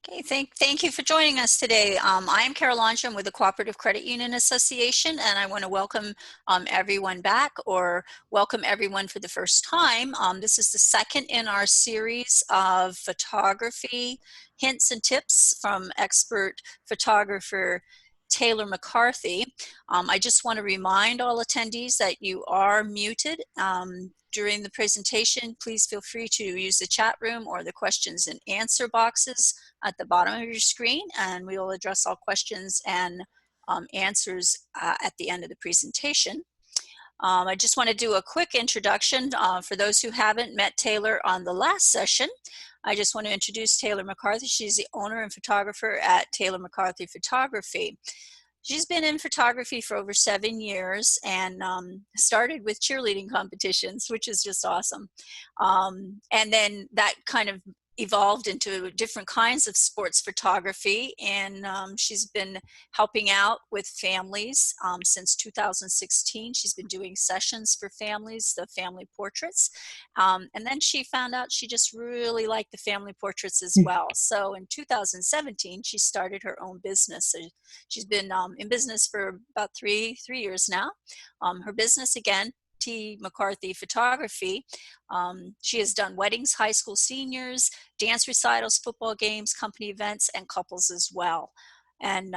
Okay, thank you for joining us today. I am Carol Lange. I'm with the Cooperative Credit Union Association, and I want to welcome everyone back, or welcome everyone for the first time. This is the second in our series of photography hints and tips from expert photographer Taylor McCarthy. I just want to remind all attendees that you are muted. During the presentation, please feel free to use the chat room or the questions and answer boxes at the bottom of your screen, and we will address all questions and answers at the end of the presentation. I just want to do a quick introduction for those who haven't met Taylor on the last session. I just want to introduce Taylor McCarthy. She's the owner and photographer at Taylor McCarthy Photography. She's been in photography for over 7 years and started with cheerleading competitions, which is just awesome. And then that kind of evolved into different kinds of sports photography, and she's been helping out with families since 2016. She's been doing sessions for families, the family portraits, and then she found out she just really liked the family portraits as well. So in 2017 she started her own business. So she's been in business for about three years now. Her business, again, T. McCarthy Photography. She has done weddings, high school seniors, dance recitals, football games, company events, and couples as well. And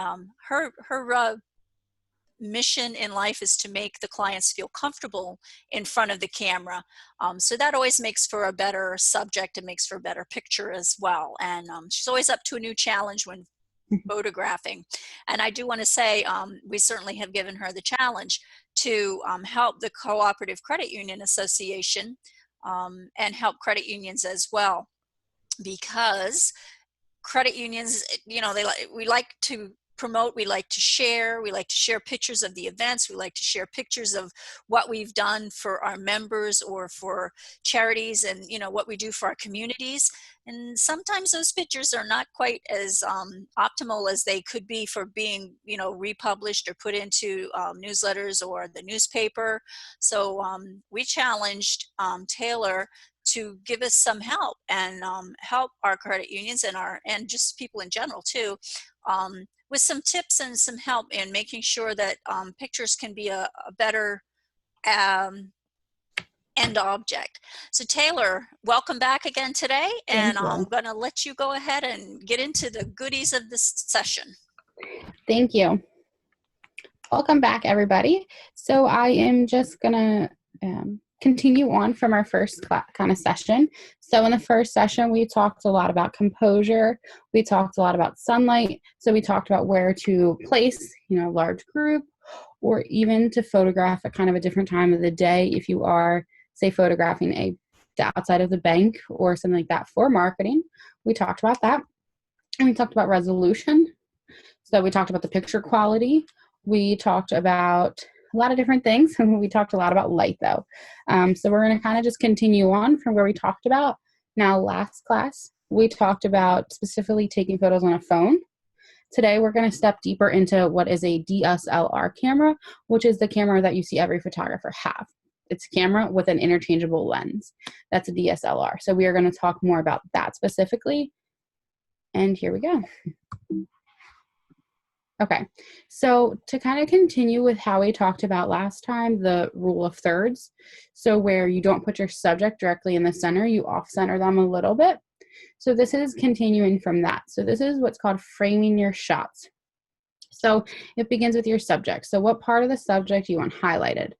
her mission in life is to make the clients feel comfortable in front of the camera. So that always makes for a better subject and makes for a better picture as well. And she's always up to a new challenge when photographing. And I do want to say we certainly have given her the challenge to help the Cooperative Credit Union Association and help credit unions as well, because credit unions, you know, we like to promote, we like to share pictures of the events, we like to share pictures of what we've done for our members or for charities, and you know what we do for our communities. And sometimes those pictures are not quite as optimal as they could be for being, you know, republished or put into newsletters or the newspaper. So we challenged Taylor to give us some help and help our credit unions and just people in general too, with some tips and some help in making sure that pictures can be a better end object. So Taylor, welcome back again today, and I'm going to let you go ahead and get into the goodies of this session. Thank you. Welcome back, everybody. So I am just going to continue on from our first kind of session. So in the first session, we talked a lot about composure. We talked a lot about sunlight. So we talked about where to place, you know, a large group, or even to photograph at kind of a different time of the day if you are, say, photographing the outside of the bank or something like that for marketing. We talked about that. And we talked about resolution. So we talked about the picture quality. We talked about a lot of different things. We talked a lot about light, though. So we're going to kind of just continue on from where we talked about. Now, last class, we talked about specifically taking photos on a phone. Today, we're going to step deeper into what is a DSLR camera, which is the camera that you see every photographer have. It's a camera with an interchangeable lens. That's a DSLR. So we are going to talk more about that specifically. And here we go. Okay, so to kind of continue with how we talked about last time, the rule of thirds. So where you don't put your subject directly in the center, you off-center them a little bit. So this is continuing from that. So this is what's called framing your shots. So it begins with your subject. So what part of the subject do you want highlighted?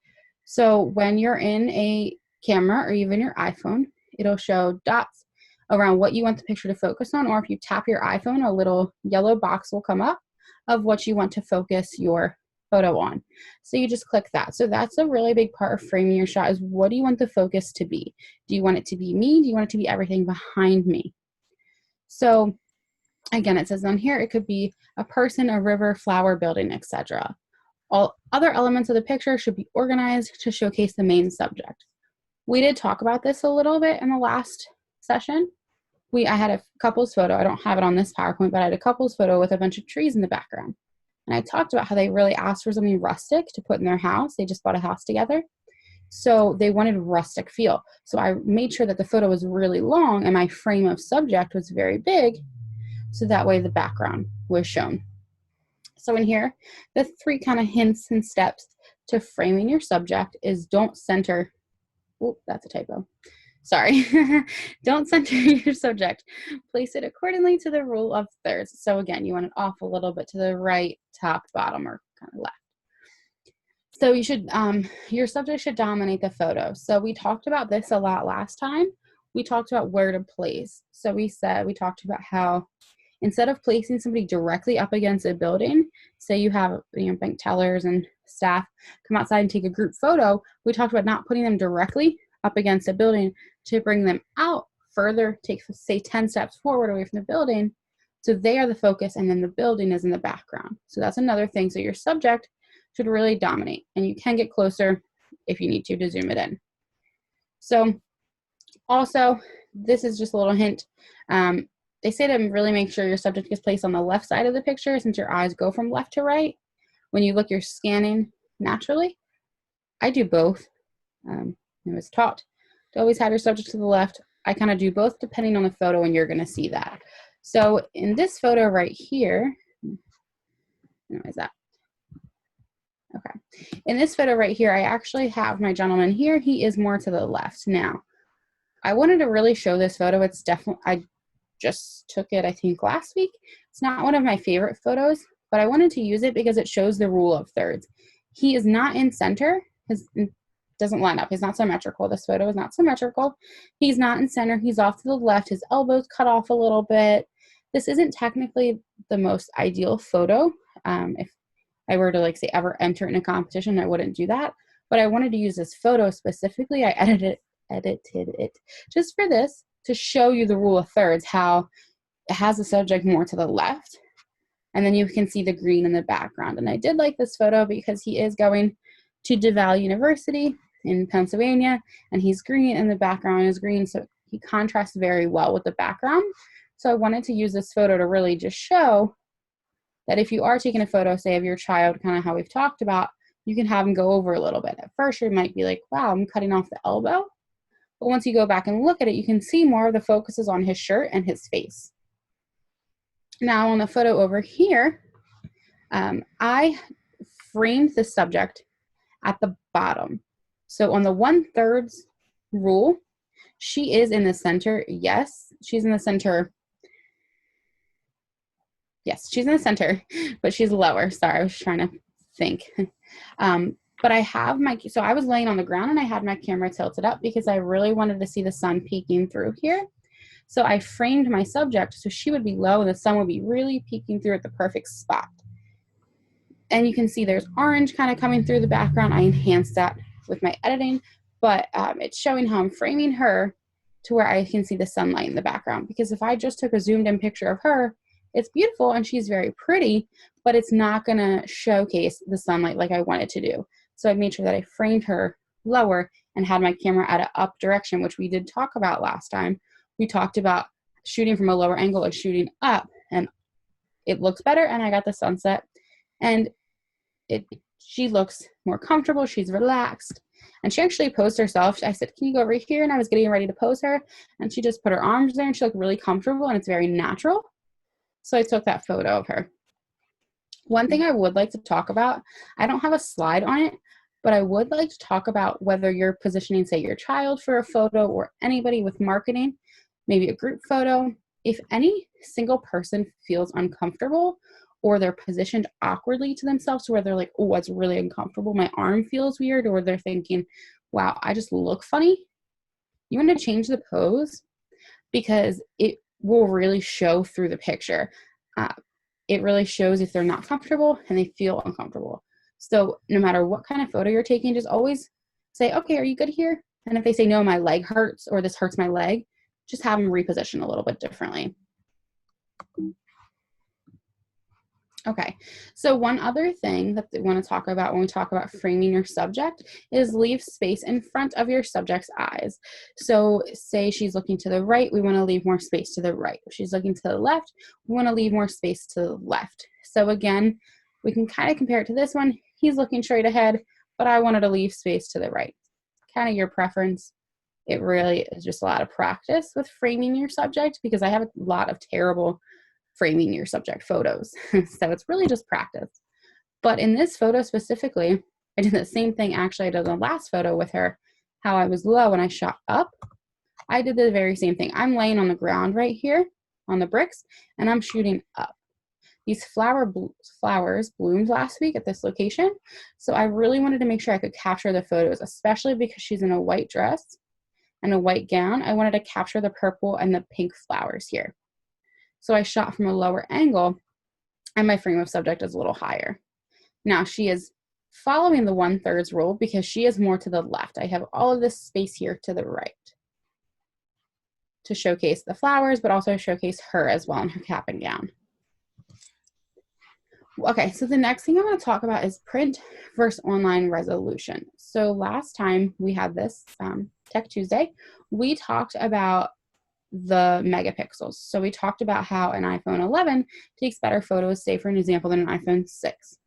So when you're in a camera or even your iPhone, it'll show dots around what you want the picture to focus on, or if you tap your iPhone, a little yellow box will come up of what you want to focus your photo on. So you just click that. So that's a really big part of framing your shot, is what do you want the focus to be? Do you want it to be me? Do you want it to be everything behind me? So again, it says on here, it could be a person, a river, flower, building, etc. All other elements of the picture should be organized to showcase the main subject. We did talk about this a little bit in the last session. I had a couple's photo. I don't have it on this PowerPoint, but I had a couple's photo with a bunch of trees in the background. And I talked about how they really asked for something rustic to put in their house. They just bought a house together. So they wanted a rustic feel. So I made sure that the photo was really long and my frame of subject was very big, so that way the background was shown. So in here, the 3 kind of hints and steps to framing your subject is don't center, oh, that's a typo. Sorry. Don't center your subject. Place it accordingly to the rule of thirds. So again, you want it off a little bit to the right, top, bottom, or kind of left. So you should, your subject should dominate the photo. So we talked about this a lot last time. We talked about where to place. So we talked about how instead of placing somebody directly up against a building, say you have bank tellers and staff come outside and take a group photo, we talked about not putting them directly up against a building to bring them out further, take say 10 steps forward away from the building. So they are the focus and then the building is in the background. So that's another thing. So your subject should really dominate, and you can get closer if you need to zoom it in. So also, this is just a little hint. They say to really make sure your subject is placed on the left side of the picture since your eyes go from left to right. When you look, you're scanning naturally. I do both. I was taught to always have your subject to the left. I kind of do both depending on the photo, and you're going to see that. So in this photo right here, where is that? Okay. In this photo right here, I actually have my gentleman here. He is more to the left. Now, I wanted to really show this photo. It's definitely, I just took it, I think, last week. It's not one of my favorite photos, but I wanted to use it because it shows the rule of thirds. He is not in center. His doesn't line up. He's not symmetrical. This photo is not symmetrical. He's not in center. He's off to the left. His elbow's cut off a little bit. This isn't technically the most ideal photo. If I were to say ever enter in a competition, I wouldn't do that. But I wanted to use this photo specifically. I edited it just for this to show you the rule of thirds, how it has the subject more to the left. And then you can see the green in the background. And I did like this photo because he is going to DeVal University in Pennsylvania, and he's green and the background is green. So he contrasts very well with the background. So I wanted to use this photo to really just show that if you are taking a photo, say, of your child, kind of how we've talked about, you can have them go over a little bit. At first, you might be like, wow, I'm cutting off the elbow. But once you go back and look at it, you can see more of the focus is on his shirt and his face. Now on the photo over here, I framed the subject at the bottom. So on the 1/3 rule, she is in the center. Yes, she's in the center. Yes, she's in the center, but she's lower. Sorry, I was trying to think. But I have so I was laying on the ground and I had my camera tilted up because I really wanted to see the sun peeking through here. So I framed my subject so she would be low and the sun would be really peeking through at the perfect spot. And you can see there's orange kind of coming through the background. I enhanced that with my editing, but it's showing how I'm framing her to where I can see the sunlight in the background. Because if I just took a zoomed in picture of her, it's beautiful and she's very pretty, but it's not gonna showcase the sunlight like I wanted to do. So I made sure that I framed her lower and had my camera at an up direction, which we did talk about last time. We talked about shooting from a lower angle and shooting up, and it looks better, and I got the sunset. And she looks more comfortable, she's relaxed. And she actually posed herself. I said, can you go over here? And I was getting ready to pose her, and she just put her arms there, and she looked really comfortable, and it's very natural. So I took that photo of her. One thing I would like to talk about, I don't have a slide on it, but I would like to talk about whether you're positioning, say, your child for a photo or anybody with marketing, maybe a group photo. If any single person feels uncomfortable or they're positioned awkwardly to themselves where they're like, oh, it's really uncomfortable, my arm feels weird, or they're thinking, wow, I just look funny, you want to change the pose because it will really show through the picture. It really shows if they're not comfortable and they feel uncomfortable. So no matter what kind of photo you're taking, just always say, okay, are you good here? And if they say, no, my leg hurts, or this hurts my leg, just have them reposition a little bit differently. Okay, so one other thing that we want to talk about when we talk about framing your subject is leave space in front of your subject's eyes. So say she's looking to the right, we want to leave more space to the right. If she's looking to the left, we want to leave more space to the left. So again, we can kind of compare it to this one. He's looking straight ahead, but I wanted to leave space to the right. Kind of your preference. It really is just a lot of practice with framing your subject because I have a lot of terrible framing your subject photos. So it's really just practice. But in this photo specifically, I did the same thing actually I did the last photo with her, how I was low and I shot up. I did the very same thing. I'm laying on the ground right here on the bricks and I'm shooting up. These flowers bloomed last week at this location. So I really wanted to make sure I could capture the photos, especially because she's in a white dress and a white gown. I wanted to capture the purple and the pink flowers here. So I shot from a lower angle and my frame of subject is a little higher. Now she is following the 1/3 rule because she is more to the left. I have all of this space here to the right to showcase the flowers, but also showcase her as well in her cap and gown. Okay, so the next thing I want to talk about is print versus online resolution. So last time we had this Tech Tuesday, we talked about the megapixels. So we talked about how an iPhone 11 takes better photos, say for an example, than an iPhone 6.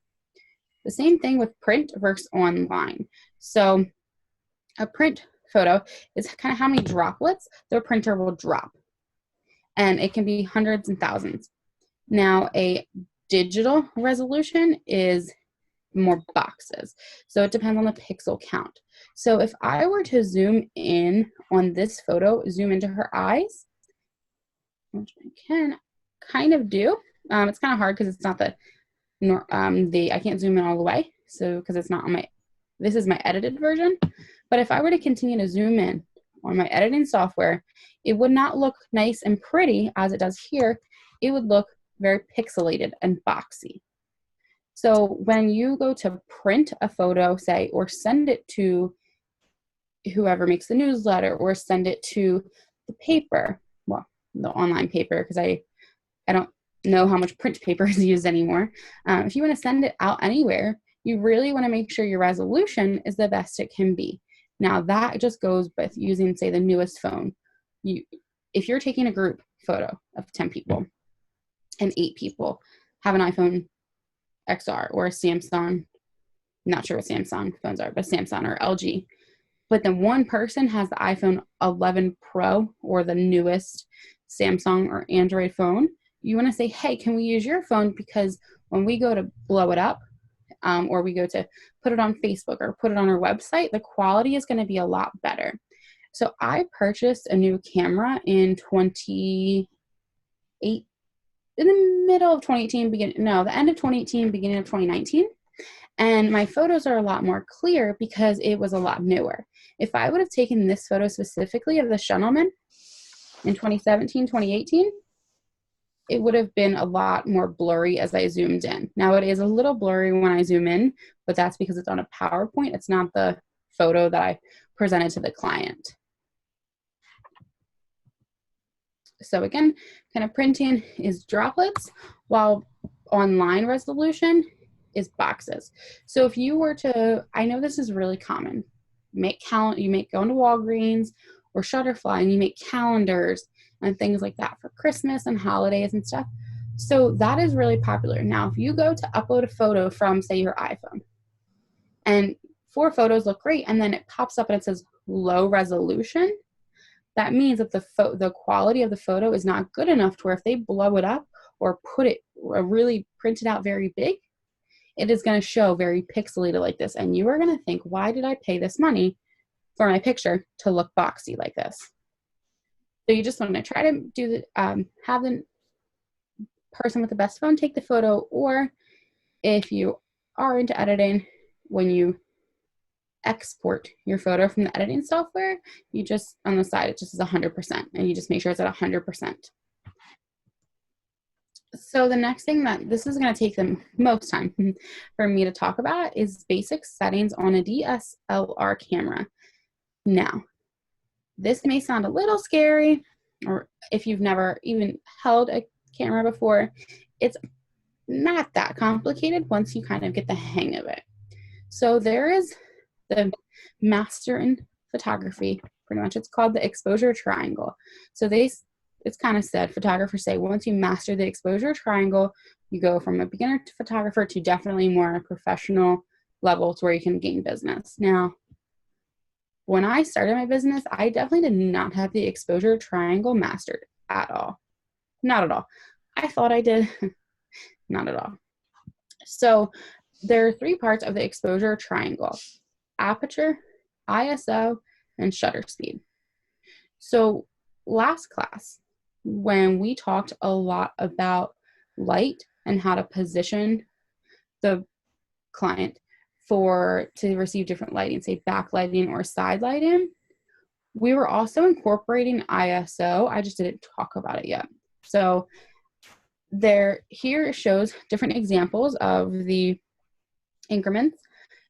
The same thing with print versus online. So a print photo is kind of how many droplets the printer will drop. And it can be hundreds and thousands. Now, a digital resolution is more boxes. So it depends on the pixel count. So if I were to zoom in on this photo, zoom into her eyes, which I can kind of do. It's kind of hard because it's not I can't zoom in all the way. So because it's not on this is my edited version. But if I were to continue to zoom in on my editing software, it would not look nice and pretty as it does here. It would look very pixelated and boxy. So when you go to print a photo, say, or send it to whoever makes the newsletter, or send it to the paper, well, the online paper, because I don't know how much print paper is used anymore. If you want to send it out anywhere, you really want to make sure your resolution is the best it can be. Now that just goes with using, say, the newest phone. If you're taking a group photo of 10 people and 8 people have an iPhone XR or a Samsung, not sure what Samsung phones are, but Samsung or LG, but then one person has the iPhone 11 Pro or the newest Samsung or Android phone, you want to say, hey, can we use your phone? Because when we go to blow it up, or we go to put it on Facebook or put it on our website, the quality is going to be a lot better. So I purchased a new camera in the middle of 2018, the end of 2018, beginning of 2019. And my photos are a lot more clear because it was a lot newer. If I would have taken this photo specifically of this gentleman in 2017, 2018, it would have been a lot more blurry as I zoomed in. Now it is a little blurry when I zoom in, but that's because it's on a PowerPoint. It's not the photo that I presented to the client. So again, kind of printing is droplets, while online resolution is boxes. So if you were to, I know this is really common, you may go into Walgreens or Shutterfly and you make calendars and things like that for Christmas and holidays and stuff. So that is really popular. Now, if you go to upload a photo from, say, your iPhone, and 4 photos look great, and then it pops up and it says low resolution, that means that the quality of the photo is not good enough to where if they blow it up or put it or really print it out very big, it is going to show very pixelated like this. And you are going to think, why did I pay this money for my picture to look boxy like this? So you just want to try to do have the person with the best phone take the photo, or if you are into editing, when you export your photo from the editing software, you just, on the side, it just is 100%, and you just make sure it's at 100%. So the next thing that this is going to take the most time for me to talk about is basic settings on a DSLR camera. Now, this may sound a little scary, or if you've never even held a camera before, it's not that complicated once you kind of get the hang of it. So there is the master in photography, pretty much. It's called the exposure triangle. So it's kind of said, photographers say, once you master the exposure triangle, you go from a beginner to photographer to definitely more professional levels where you can gain business. Now, when I started my business, I definitely did not have the exposure triangle mastered at all. Not at all. I thought I did. Not at all. So there are three parts of the exposure triangle: aperture, ISO, and shutter speed. So last class, when we talked a lot about light and how to position the client to receive different lighting, say backlighting or side lighting, we were also incorporating ISO. I just didn't talk about it yet. So here it shows different examples of the increments.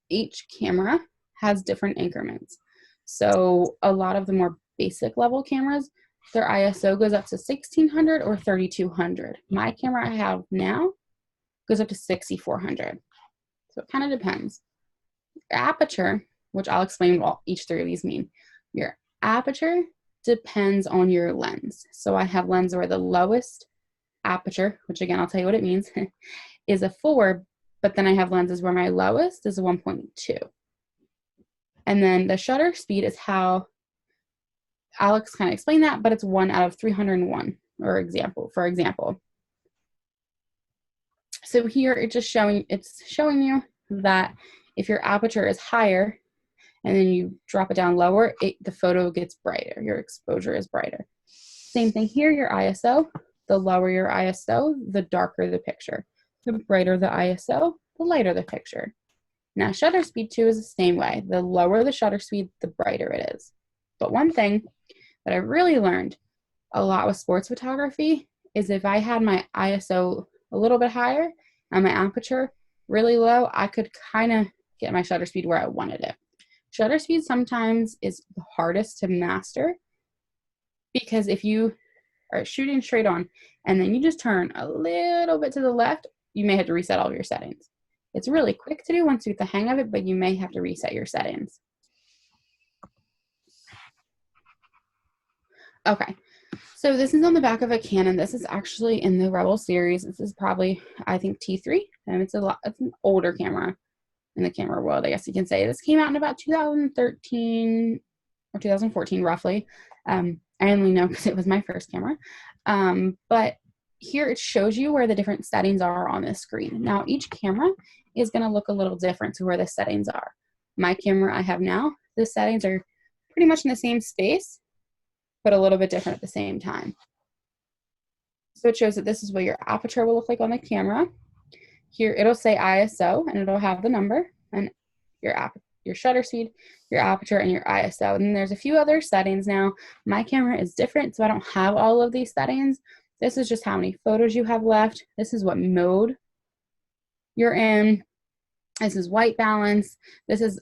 Each camera has different increments. So a lot of the more basic level cameras, their ISO goes up to 1600 or 3200. My camera I have now goes up to 6400. So it kind of depends. Your aperture, which I'll explain what each three of these mean. Your aperture depends on your lens. So I have lenses where the lowest aperture, which again, I'll tell you what it means, is a 4, but then I have lenses where my lowest is a 1.2. And then the shutter speed is how Alex kind of explained that, but it's 1 out of 301, for example. So here it's showing you that if your aperture is higher and then you drop it down lower, the photo gets brighter. Your exposure is brighter. Same thing here, your ISO. The lower your ISO, the darker the picture. The brighter the ISO, the lighter the picture. Now, shutter speed too is the same way. The lower the shutter speed, the brighter it is. But one thing that I really learned a lot with sports photography is if I had my ISO a little bit higher and my aperture really low, I could kind of get my shutter speed where I wanted it. Shutter speed sometimes is the hardest to master because if you are shooting straight on and then you just turn a little bit to the left, you may have to reset all of your settings. It's really quick to do once you get the hang of it, but you may have to reset your settings. Okay, so this is on the back of a Canon. This is actually in the Rebel series. This is probably, I think, T3, and it's an older camera in the camera world, I guess you can say. This came out in about 2013 or 2014, roughly. I only know because it was my first camera. But here it shows you where the different settings are on this screen. Now, each camera is going to look a little different to where the settings are. My camera I have now, the settings are pretty much in the same space, but a little bit different at the same time. So it shows that this is what your aperture will look like on the camera. Here it'll say ISO and it'll have the number and your shutter speed, your aperture, and your ISO. And then there's a few other settings now. My camera is different, so I don't have all of these settings. This is just how many photos you have left. This is what mode you're in. This is white balance. This is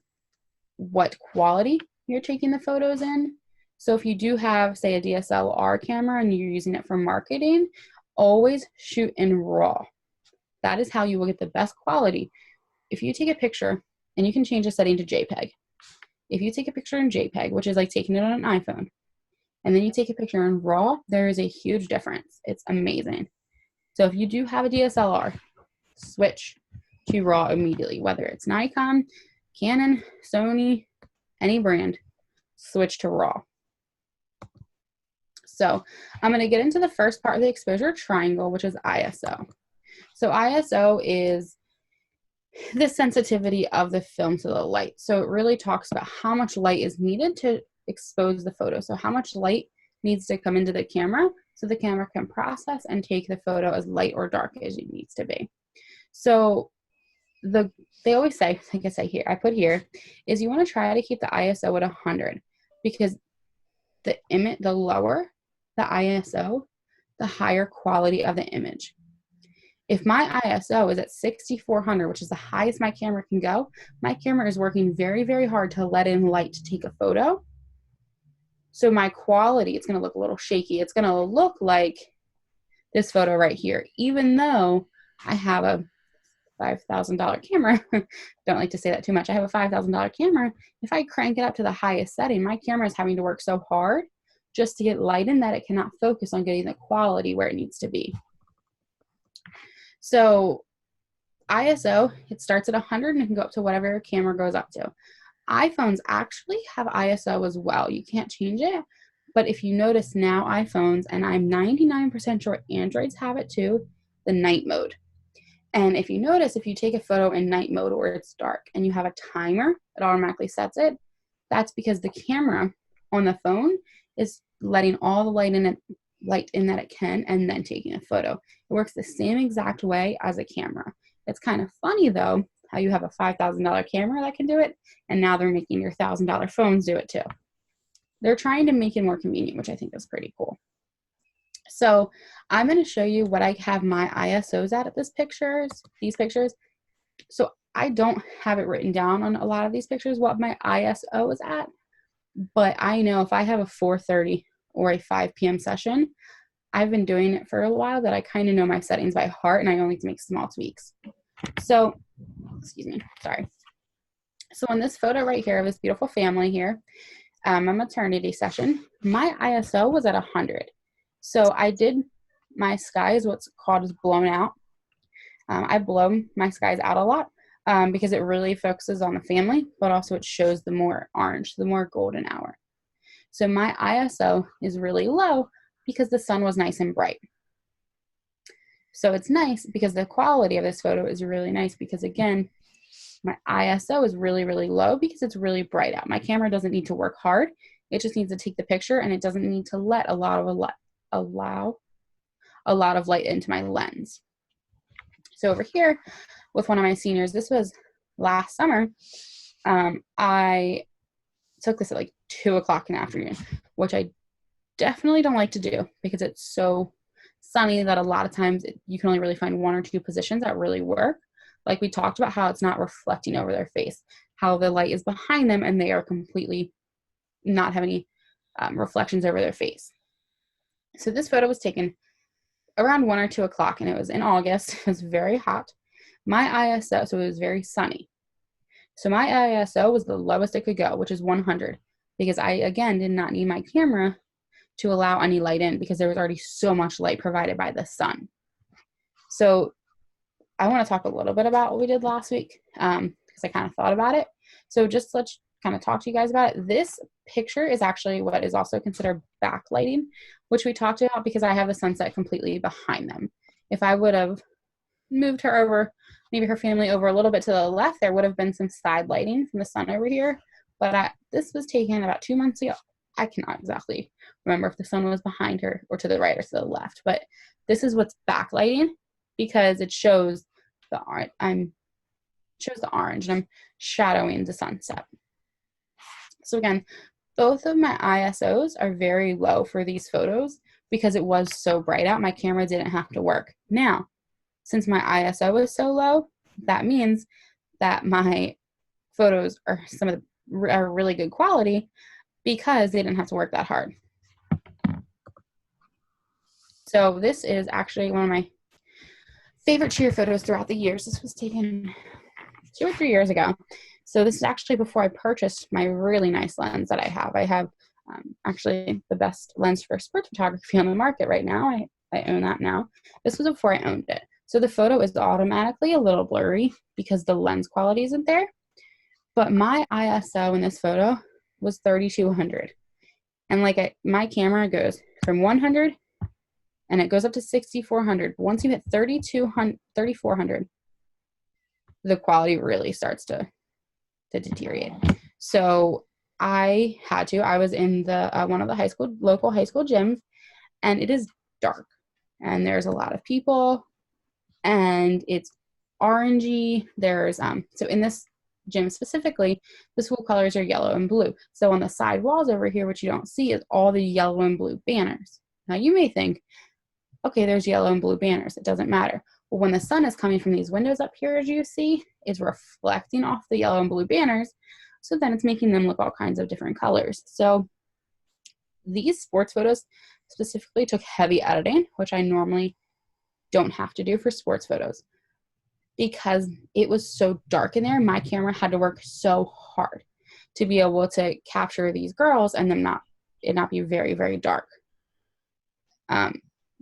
what quality you're taking the photos in. So if you do have, say, a DSLR camera and you're using it for marketing, always shoot in RAW. That is how you will get the best quality. If you take a picture, and you can change the setting to JPEG. If you take a picture in JPEG, which is like taking it on an iPhone, and then you take a picture in RAW, there is a huge difference. It's amazing. So if you do have a DSLR, switch to RAW immediately, whether it's Nikon, Canon, Sony, any brand, switch to RAW. So I'm going to get into the first part of the exposure triangle, which is ISO. So ISO is the sensitivity of the film to the light. So it really talks about how much light is needed to expose the photo. So how much light needs to come into the camera so the camera can process and take the photo as light or dark as it needs to be. So they always say, like I put here, is you want to try to keep the ISO at 100 because the lower the ISO, the higher quality of the image. If my ISO is at 6400, which is the highest my camera can go, my camera is working very, very hard to let in light to take a photo. So my quality, it's going to look a little shaky. It's going to look like this photo right here, even though I have a $5,000 camera. Don't like to say that too much. I have a $5,000 camera. If I crank it up to the highest setting, my camera is having to work so hard just to get light in that it cannot focus on getting the quality where it needs to be. So ISO, it starts at 100 and it can go up to whatever your camera goes up to. iPhones actually have ISO as well. You can't change it, But if you notice now, iPhones, and I'm 99% sure Androids have it too, the night mode. And if you notice, if you take a photo in night mode or it's dark and you have a timer, it automatically sets it. That's because the camera on the phone is letting all the light in that it can, and then taking a photo. It works the same exact way as a camera. It's kind of funny though, how you have a $5,000 camera that can do it, and now they're making your $1,000 phones do it too. They're trying to make it more convenient, which I think is pretty cool. So I'm going to show you what I have my ISOs at these pictures. So I don't have it written down on a lot of these pictures what my ISO is at, but I know if I have a 4:30 or a 5 p.m. session, I've been doing it for a while that I kind of know my settings by heart, and I only need to make small tweaks. So, excuse me, sorry. So in this photo right here of this beautiful family here, a maternity session, my ISO was at 100. So I did my skies, what's called is blown out. I blow my skies out a lot because it really focuses on the family, but also it shows the more orange, the more golden hour. So my ISO is really low because the sun was nice and bright. So it's nice because the quality of this photo is really nice because, again, my ISO is really, really low because it's really bright out. My camera doesn't need to work hard. It just needs to take the picture, and it doesn't need to let allow a lot of light into my lens. So over here with one of my seniors, this was last summer, I took this at like 2 o'clock in the afternoon, which I definitely don't like to do because it's so sunny that a lot of times you can only really find 1 or 2 positions that really work. Like we talked about how it's not reflecting over their face, how the light is behind them and they are completely not have any reflections over their face. So this photo was taken around 1 or 2 o'clock, and it was in August. It was very hot. My ISO, so it was very sunny. So my ISO was the lowest it could go, which is 100, because I, again, did not need my camera to allow any light in because there was already so much light provided by the sun. So I want to talk a little bit about what we did last week because I kind of thought about it. So just let's kind of talk to you guys about it. This picture is actually what is also considered backlighting, which we talked about because I have the sunset completely behind them. If I would have moved her over, maybe her family over a little bit to the left, there would have been some side lighting from the sun over here. But this was taken about 2 months ago. I cannot exactly remember if the sun was behind her or to the right or to the left, but this is what's backlighting because it shows the orange. Shows the orange, and I'm shadowing the sunset. So again, both of my ISOs are very low for these photos because it was so bright out. My camera didn't have to work. Now, since my ISO is so low, that means that my photos are are really good quality because they didn't have to work that hard. So this is actually one of my favorite cheer photos throughout the years. This was taken 2 or 3 years ago. So this is actually before I purchased my really nice lens that I have. I have actually the best lens for sports photography on the market right now. I own that now. This was before I owned it. So the photo is automatically a little blurry because the lens quality isn't there. But my ISO in this photo was 3200. And like my camera goes from 100 and it goes up to 6400. Once you hit 3400, the quality really starts to deteriorate. So I was in the one of the local high school gyms, and it is dark and there's a lot of people and it's orangey. There's so in this gym specifically, the school colors are yellow and blue. So on the side walls over here, what you don't see is all the yellow and blue banners. Now you may think, okay, there's yellow and blue banners. It doesn't matter. Well, when the sun is coming from these windows up here, as you see, it's reflecting off the yellow and blue banners. So then it's making them look all kinds of different colors. So these sports photos specifically took heavy editing, which I normally don't have to do for sports photos. Because it was so dark in there, my camera had to work so hard to be able to capture these girls and them not be very, very dark.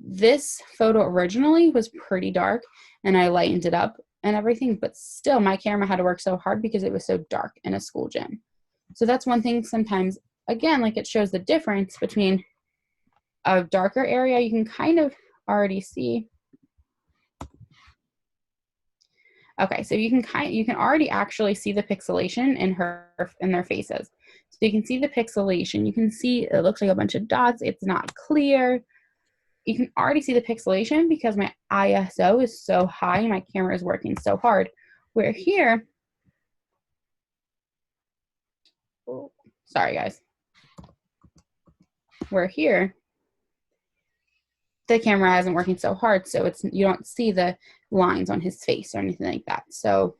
This photo originally was pretty dark and I lightened it up and everything, but still my camera had to work so hard because it was so dark in a school gym. So that's one thing sometimes again, like it shows the difference between a darker area. You can kind of already see. Okay, so you can already actually see the pixelation in their faces. So you can see the pixelation. You can see it looks like a bunch of dots. It's not clear. You can already see the pixelation because my ISO is so high and my camera is working so hard. Where here, oh, sorry guys, where here, the camera isn't working so hard, so you don't see the lines on his face or anything like that. So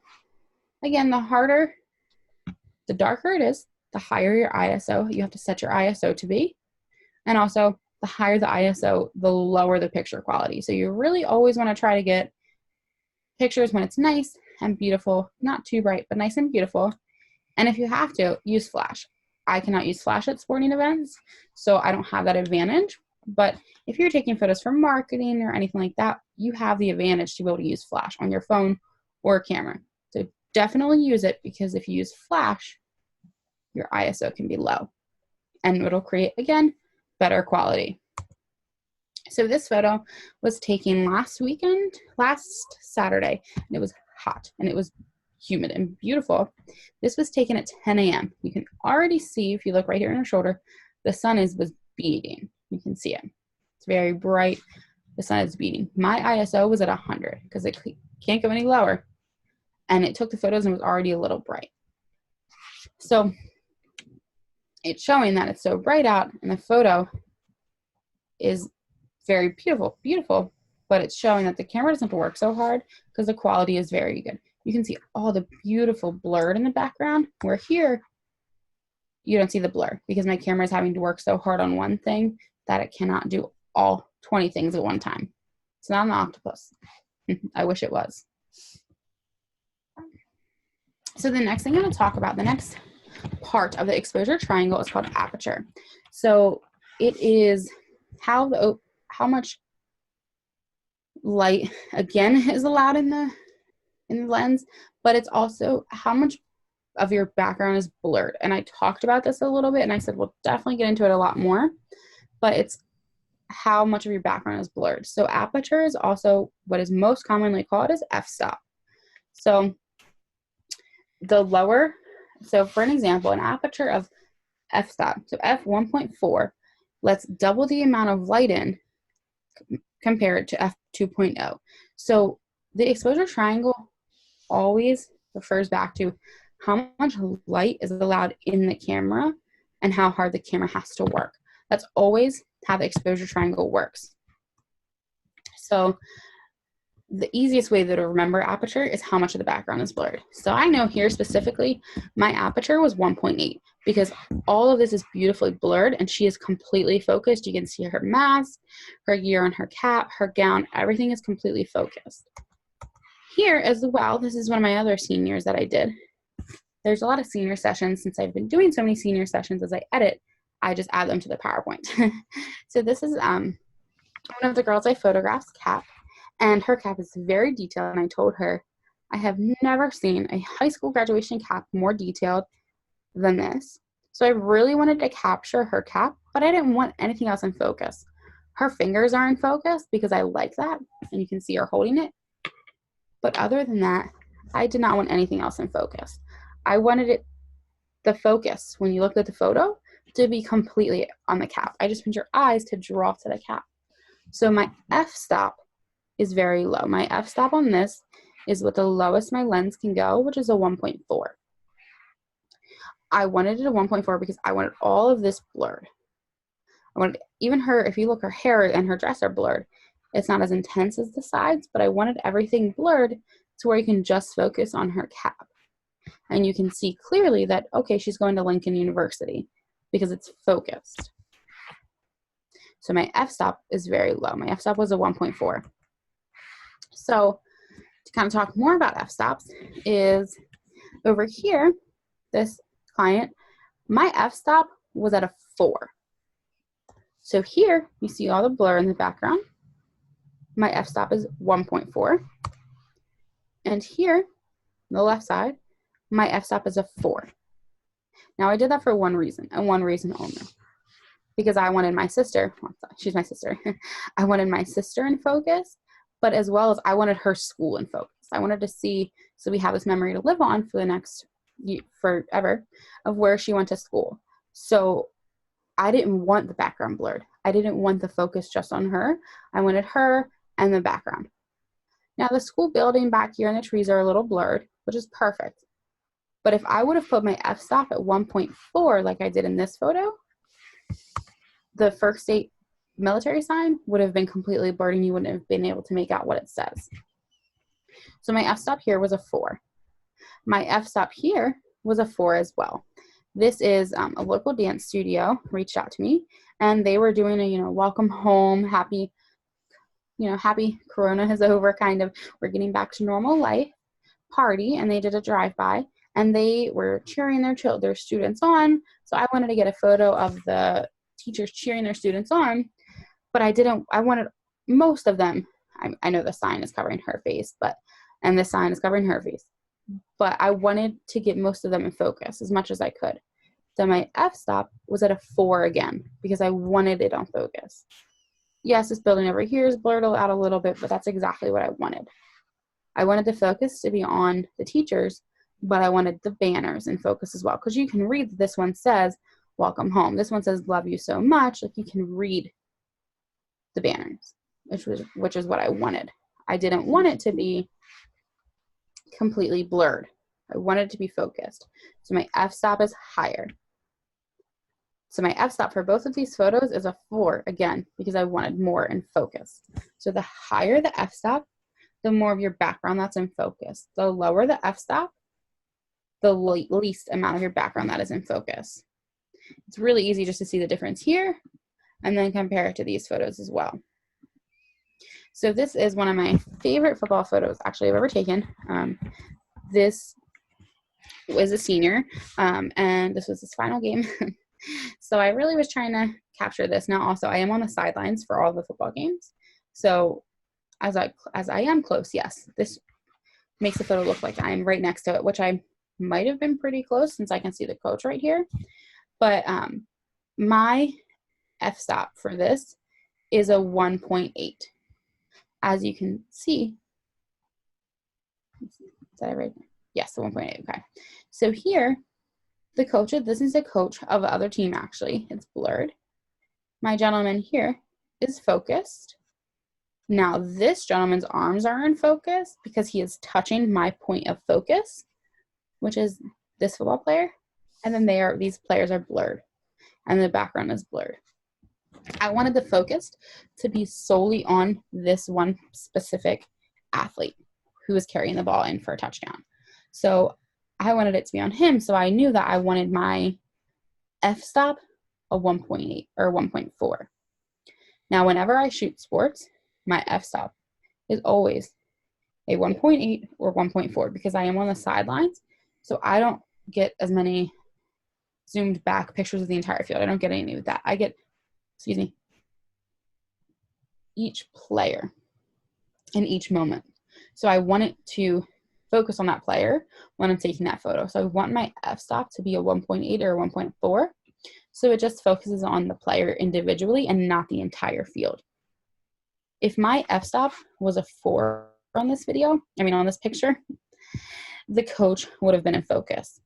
again, the darker it is, the higher your ISO. You have to set your ISO to be. And also, the higher the ISO, the lower the picture quality. So you really always want to try to get pictures when it's nice and beautiful, not too bright, but nice and beautiful. And if you have to, use flash. I cannot use flash at sporting events, so I don't have that advantage. But if you're taking photos for marketing or anything like that, you have the advantage to be able to use flash on your phone or camera. So definitely use it, because if you use flash, your ISO can be low and it'll create, again, better quality. So this photo was taken last Saturday, and it was hot and it was humid and beautiful. This was taken at 10 a.m. You can already see, if you look right here on her shoulder, the sun was beating. You can see it. It's very bright. The sun is beating. My ISO was at 100 because it can't go any lower. And it took the photos and was already a little bright. So it's showing that it's so bright out and the photo is very beautiful, but it's showing that the camera doesn't have to work so hard because the quality is very good. You can see all the beautiful blurred in the background, where here you don't see the blur because my camera is having to work so hard on one thing that it cannot do all 20 things at one time. It's not an octopus. I wish it was. So the next thing I'm going to talk about, the next part of the exposure triangle, is called aperture. So it is how much light, again, is allowed in the lens, but it's also how much of your background is blurred. And I talked about this a little bit, and I said we'll definitely get into it a lot more, but it's how much of your background is blurred. So aperture is also what is most commonly called as f-stop. So for an example, an aperture of f-stop, so f1.4 lets double the amount of light in compared to f2.0. So the exposure triangle always refers back to how much light is allowed in the camera and how hard the camera has to work. That's always how the exposure triangle works. So the easiest way to remember aperture is how much of the background is blurred. So I know here specifically, my aperture was 1.8 because all of this is beautifully blurred and she is completely focused. You can see her mask, her gear on her cap, her gown, everything is completely focused. Here as well, this is one of my other seniors that I did. There's a lot of senior sessions. Since I've been doing so many senior sessions, as I edit, I just add them to the PowerPoint. So this is one of the girls I photographed, Cap, and her cap is very detailed, and I told her, I have never seen a high school graduation cap more detailed than this. So I really wanted to capture her cap, but I didn't want anything else in focus. Her fingers are in focus because I like that, and you can see her holding it. But other than that, I did not want anything else in focus. I wanted the focus, when you look at the photo, to be completely on the cap. I just want your eyes to draw to the cap. So my f-stop is very low. My f-stop on this is what the lowest my lens can go, which is a 1.4. I wanted it a 1.4 because I wanted all of this blurred. I wanted even her, if you look, her hair and her dress are blurred. It's not as intense as the sides, but I wanted everything blurred to where you can just focus on her cap. And you can see clearly that, okay, she's going to Lincoln University because it's focused. So my f-stop is very low. My f-stop was a 1.4. So to kind of talk more about f-stops is over here, this client, my f-stop was at a 4. So here you see all the blur in the background. My f-stop is 1.4. And here, on the left side, my f-stop is a 4. Now I did that for one reason and one reason only, because I wanted my sister, she's my sister, I wanted my sister in focus, but as well as I wanted her school in focus. I wanted to see, so we have this memory to live on for the next, forever, of where she went to school. So I didn't want the background blurred. I didn't want the focus just on her. I wanted her and the background. Now the school building back here and the trees are a little blurred, which is perfect. But if I would have put my f-stop at 1.4 like I did in this photo, the First State military sign would have been completely blurred and you wouldn't have been able to make out what it says. So my f-stop here was a 4. My f-stop here was a 4 as well. This is a local dance studio reached out to me, and they were doing a, welcome home, happy Corona is over kind of, we're getting back to normal life party, and they did a drive-by, and they were cheering their students on. So I wanted to get a photo of the teachers cheering their students on, but I wanted most of them, I know the sign is covering her face, and the sign is covering her face, but I wanted to get most of them in focus as much as I could. So my f-stop was at a 4 again, because I wanted it on focus. Yes, this building over here is blurred out a little bit, but that's exactly what I wanted. I wanted the focus to be on the teachers, but I wanted the banners in focus as well, because you can read that this one says, welcome home. This one says, love you so much. Like, you can read the banners, which is what I wanted. I didn't want it to be completely blurred. I wanted it to be focused. So my f-stop is higher. So my f-stop for both of these photos is a 4 again, because I wanted more in focus. So the higher the f-stop, the more of your background that's in focus. The lower the f-stop, the least amount of your background that is in focus. It's really easy just to see the difference here and then compare it to these photos as well. So this is one of my favorite football photos actually I've ever taken. This was a senior, and this was his final game. So I really was trying to capture this. Now also I am on the sidelines for all the football games. So as I am close, yes, this makes the photo look like I'm right next to it, which I might have been pretty close since I can see the coach right here. But my f-stop for this is a 1.8. As you can see, is that right? Yes, the 1.8, okay. So here, the coach, this is a coach of the other team actually, it's blurred. My gentleman here is focused. Now this gentleman's arms are in focus because he is touching my point of focus, which is this football player. And then these players are blurred and the background is blurred. I wanted the focus to be solely on this one specific athlete who was carrying the ball in for a touchdown. So I wanted it to be on him, so I knew that I wanted my f-stop a 1.8 or 1.4. Now, whenever I shoot sports, my f-stop is always a 1.8 or 1.4 because I am on the sidelines, so I don't get as many zoomed back pictures of the entire field. I don't get any of that. I get, each player in each moment. So I want it to focus on that player when I'm taking that photo. So I want my f-stop to be a 1.8 or a 1.4. So it just focuses on the player individually and not the entire field. If my f-stop was a 4 on this on this picture, the coach would have been in focus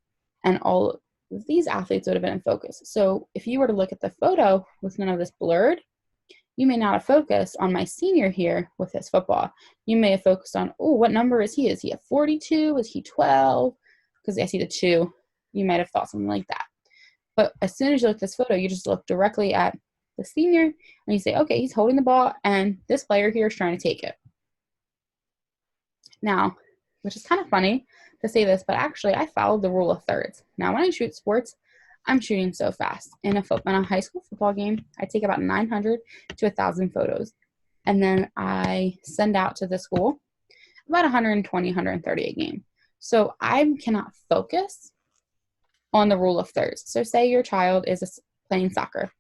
and all of these athletes would have been in focus. So if you were to look at the photo with none of this blurred, you may not have focused on my senior here with his football. You may have focused on, oh, what number is he? Is he a 42? Is he 12? Because I see the 2. You might have thought something like that. But as soon as you look at this photo, you just look directly at the senior and you say, okay, he's holding the ball and this player here is trying to take it. Now, which is kind of funny to say this, but actually I followed the rule of thirds. Now, when I shoot sports, I'm shooting so fast. In a high school football game, I take about 900 to 1,000 photos. And then I send out to the school about 120, 130 a game. So I cannot focus on the rule of thirds. So say your child is playing soccer.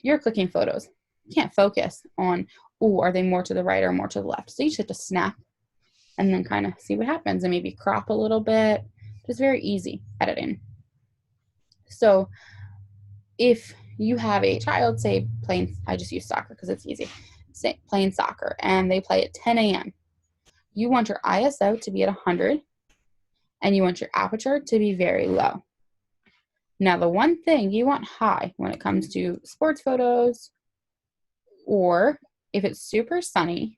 You're clicking photos. You can't focus on, are they more to the right or more to the left? So you just have to snap and then kind of see what happens and maybe crop a little bit. Just very easy editing. So if you have a child, say playing, I just use soccer because it's easy, say playing soccer, and they play at 10 a.m., you want your ISO to be at 100, and you want your aperture to be very low. Now, the one thing you want high when it comes to sports photos, or if it's super sunny,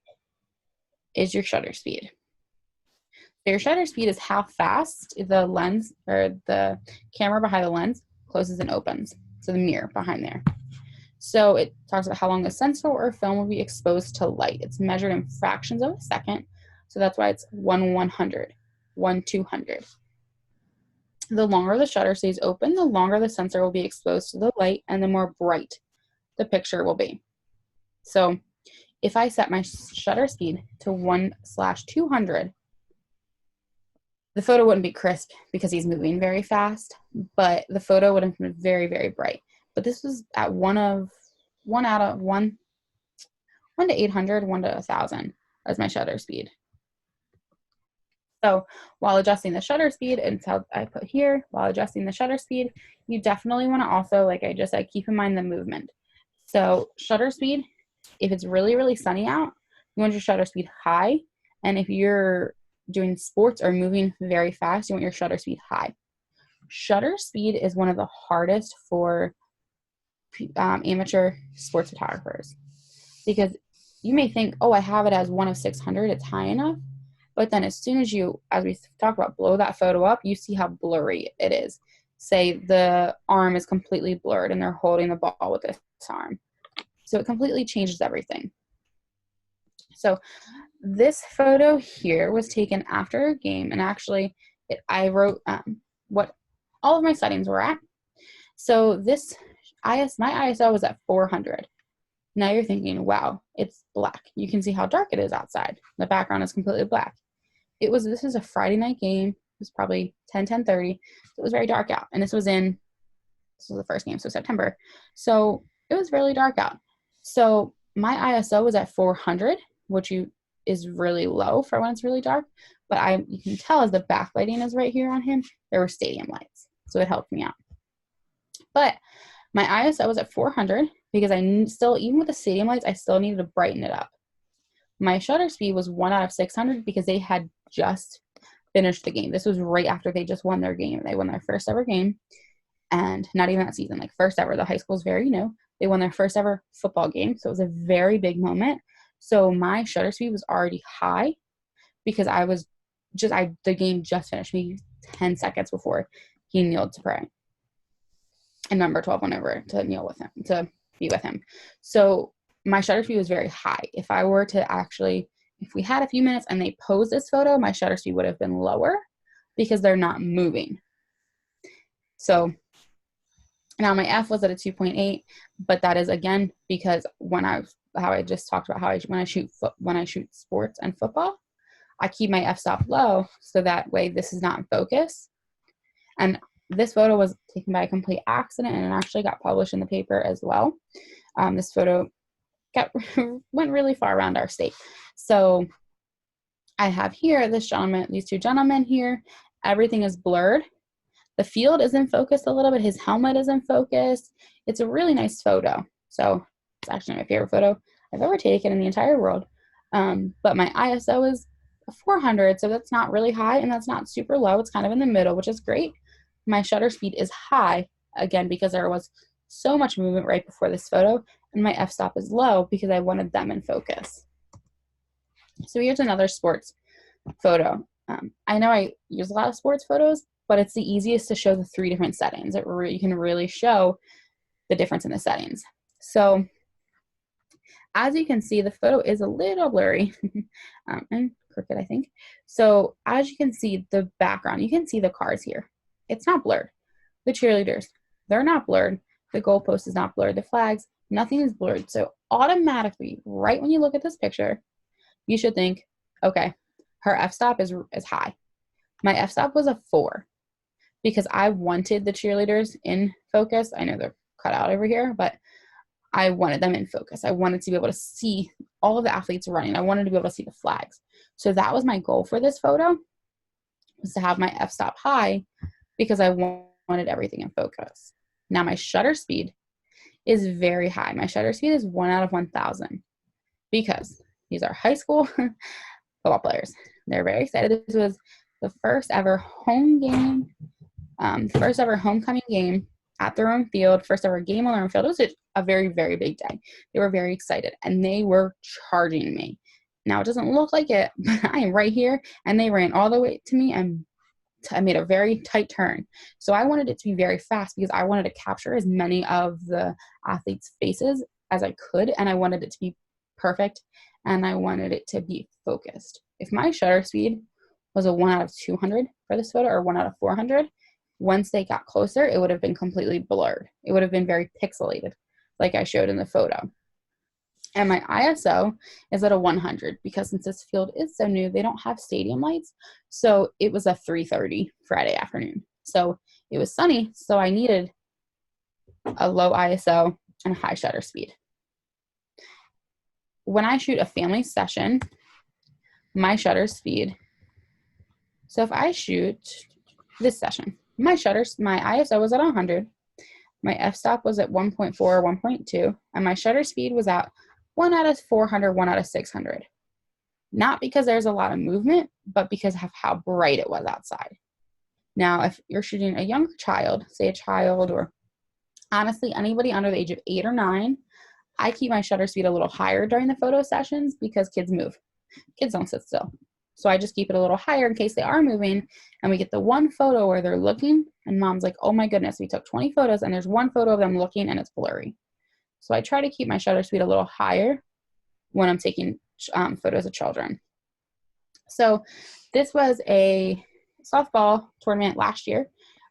is your shutter speed. So your shutter speed is how fast the lens or the camera behind the lens closes and opens. So the mirror behind there. So it talks about how long the sensor or film will be exposed to light. It's measured in fractions of a second. So that's why it's 1/100, 1/200. The longer the shutter stays open, the longer the sensor will be exposed to the light and the more bright the picture will be. So if I set my shutter speed to 1/200, the photo wouldn't be crisp because he's moving very fast, but the photo would have been very, very bright. But this was at one to 800, 1 to 1,000 as my shutter speed. So while adjusting the shutter speed, and so I put here, while adjusting the shutter speed, you definitely want to also, like I just said, keep in mind the movement. So shutter speed, if it's really, really sunny out, you want your shutter speed high. And if you're doing sports or moving very fast, you want your shutter speed high. Shutter speed is one of the hardest for amateur sports photographers, because you may think, oh, I have it as 1/600, it's high enough. But then as soon as you, as we talk about, blow that photo up, you see how blurry it is. Say the arm is completely blurred and they're holding the ball with this arm. So it completely changes everything. So this photo here was taken after a game, and actually I wrote what all of my settings were at. So this my ISO was at 400. Now you're thinking, wow, it's black. You can see how dark it is outside. The background is completely black. This is a Friday night game. It was probably 10:30. So it was very dark out. And this was the first game, so September. So it was really dark out. So my ISO was at 400, which is really low for when it's really dark. But you can tell as the backlighting is right here on him, there were stadium lights. So it helped me out. But my ISO was at 400 because even with the stadium lights, I still needed to brighten it up. My shutter speed was 1/600 because they had just finished the game. This was right after they just won their game. They won their first ever game, and not even that season, like first ever. The high school is very new. They won their first ever football game, so it was a very big moment. So my shutter speed was already high because the game just finished, maybe 10 seconds before he kneeled to pray. And number 12 went over to kneel with him, to be with him. So my shutter speed was very high. If we had a few minutes and they posed this photo, my shutter speed would have been lower because they're not moving. So now my F was at a 2.8, but that is again because when I shoot sports and football, I keep my f-stop low so that way this is not in focus. And this photo was taken by a complete accident, and it actually got published in the paper as well. This photo went really far around our state. So I have here these two gentlemen here. Everything is blurred. The field is in focus a little bit. His helmet is in focus. It's a really nice photo. So it's actually my favorite photo I've ever taken in the entire world. But my ISO is 400, so that's not really high and that's not super low. It's kind of in the middle, which is great. My shutter speed is high, again, because there was so much movement right before this photo, and my f-stop is low because I wanted them in focus. So here's another sports photo. I know I use a lot of sports photos, but it's the easiest to show the 3 different settings. You can really show the difference in the settings. So as you can see, the photo is a little blurry and crooked, I think. So as you can see, the background, you can see the cars here. It's not blurred. The cheerleaders, they're not blurred. The goalpost is not blurred. The flags, nothing is blurred. So automatically, right when you look at this picture, you should think, okay, her f-stop is high. My f-stop was a 4 because I wanted the cheerleaders in focus. I know they're cut out over here, but I wanted them in focus. I wanted to be able to see all of the athletes running. I wanted to be able to see the flags. So that was my goal for this photo, was to have my f-stop high because I wanted everything in focus. Now my shutter speed is very high. My shutter speed is 1 out of 1,000 because these are high school football players. They're very excited. This was the first ever home game, first ever homecoming game at their own field, first ever game on their own field. It was a very, very big day. They were very excited and they were charging me. Now it doesn't look like it, but I am right here and they ran all the way to me and I made a very tight turn. So I wanted it to be very fast because I wanted to capture as many of the athletes' faces as I could, and I wanted it to be perfect, and I wanted it to be focused. If my shutter speed was a 1 out of 200 for this photo or 1 out of 400, once they got closer, it would have been completely blurred. It would have been very pixelated, like I showed in the photo. And my ISO is at a 100 because since this field is so new, they don't have stadium lights. So it was a 3:30 Friday afternoon. So it was sunny, so I needed a low ISO and a high shutter speed. When I shoot a family session, my shutter speed, so if I shoot this session, my ISO was at 100, my f-stop was at 1.4 or 1.2, and my shutter speed was at 1 out of 400, 1 out of 600. Not because there's a lot of movement, but because of how bright it was outside. Now, if you're shooting a young child, say a child, or honestly anybody under the age of 8 or 9, I keep my shutter speed a little higher during the photo sessions because kids move. Kids don't sit still. So I just keep it a little higher in case they are moving and we get the one photo where they're looking and mom's like, oh my goodness, we took 20 photos and there's one photo of them looking and it's blurry. So I try to keep my shutter speed a little higher when I'm taking photos of children. So this was a softball tournament last year.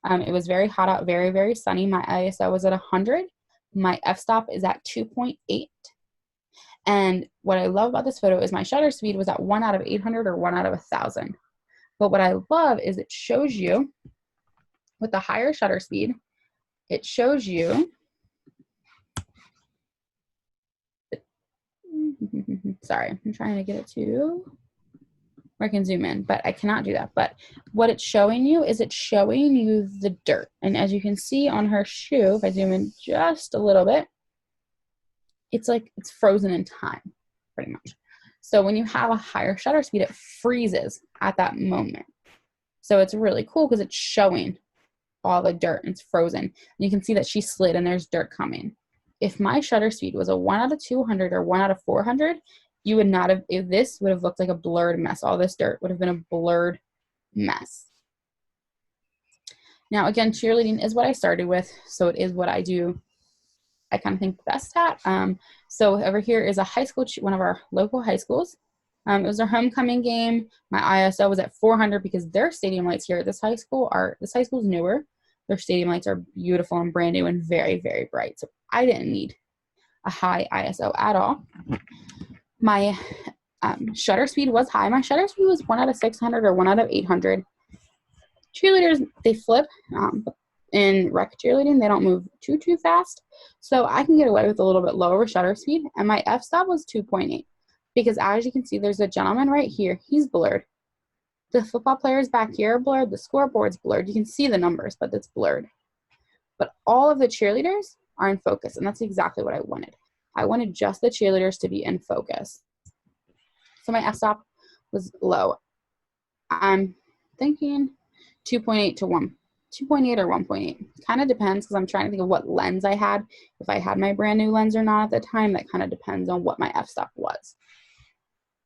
It was very hot out, very, very sunny. My ISO was at 100. My f-stop is at 2.8. And what I love about this photo is my shutter speed was at 1 out of 800 or 1 out of 1,000. But what I love is it shows you, with the higher shutter speed, it shows you, sorry, I'm trying to get it to where I can zoom in, but I cannot do that. But what it's showing you is it's showing you the dirt. And as you can see on her shoe, if I zoom in just a little bit, it's like it's frozen in time, pretty much. So when you have a higher shutter speed, it freezes at that moment. So it's really cool because it's showing all the dirt and it's frozen. And you can see that she slid and there's dirt coming. If my shutter speed was a 1 out of 200 or 1 out of 400, you would not have, this would have looked like a blurred mess. All this dirt would have been a blurred mess. Now, again, cheerleading is what I started with, so it is what I do, I kind of think best at. So over here is a high school, one of our local high schools. It was our homecoming game. My ISO was at 400 because their stadium lights here at this high school is newer. Their stadium lights are beautiful and brand new and very, very bright. So I didn't need a high ISO at all. My shutter speed was high. My shutter speed was 1 out of 600 or 1 out of 800. Cheerleaders, they flip. In rec cheerleading, they don't move too fast. So I can get away with a little bit lower shutter speed. And my f-stop was 2.8 because as you can see, there's a gentleman right here. He's blurred. The football players back here are blurred. The scoreboard's blurred. You can see the numbers, but it's blurred. But all of the cheerleaders are in focus, and that's exactly what I wanted. I wanted just the cheerleaders to be in focus. So my f-stop was low. I'm thinking 2.8 to 1. 2.8 or 1.8. Kind of depends because I'm trying to think of what lens I had. If I had my brand new lens or not at the time, that kind of depends on what my f-stop was.